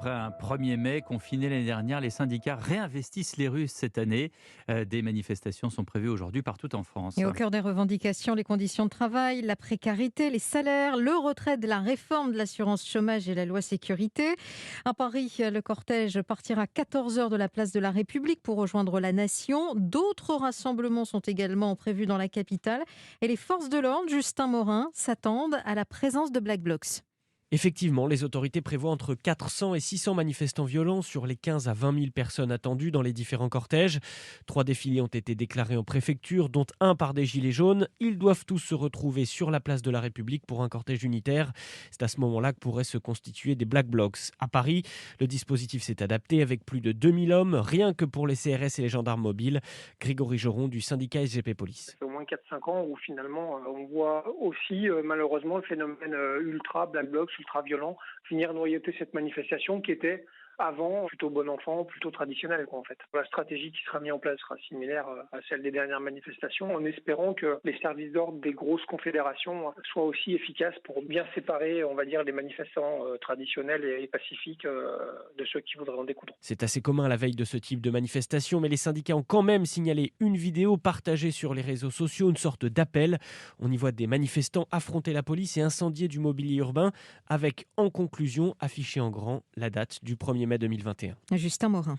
Après un 1er mai confiné l'année dernière, les syndicats réinvestissent les rues cette année. Des manifestations sont prévues aujourd'hui partout en France. Et au cœur des revendications, les conditions de travail, la précarité, les salaires, le retrait de la réforme de l'assurance chômage et la loi sécurité. À Paris, le cortège partira à 14 heures de la place de la République pour rejoindre la Nation. D'autres rassemblements sont également prévus dans la capitale. Et les forces de l'ordre, Justin Morin, s'attendent à la présence de Black Blocs. Effectivement, les autorités prévoient entre 400 et 600 manifestants violents sur les 15 à 20 000 personnes attendues dans les différents cortèges. 3 défilés ont été déclarés en préfecture, dont un par des gilets jaunes. Ils doivent tous se retrouver sur la place de la République pour un cortège unitaire. C'est à ce moment-là que pourraient se constituer des Black Blocs. À Paris, le dispositif s'est adapté avec plus de 2000 hommes, rien que pour les CRS et les gendarmes mobiles. Grégory Joron du syndicat SGP Ça Police. fait au moins 4-5 ans où finalement on voit aussi malheureusement le phénomène ultra black bloc, ultra violent venir noyauter cette manifestation qui était avant plutôt bon enfant, plutôt traditionnelle en fait. La stratégie qui sera mise en place sera similaire à celle des dernières manifestations en espérant que les services d'ordre des grosses confédérations soient aussi efficaces pour bien séparer, on va dire, les manifestants traditionnels et pacifiques de ceux qui voudraient en découdre. C'est assez commun à la veille de ce type de manifestation, mais les syndicats ont quand même signalé une vidéo partagée sur les réseaux sociaux, une sorte d'appel. On y voit des manifestants affronter la police et incendier du mobilier urbain, avec en conclusion affiché en grand la date du 1er mai 2021. Justin Morin.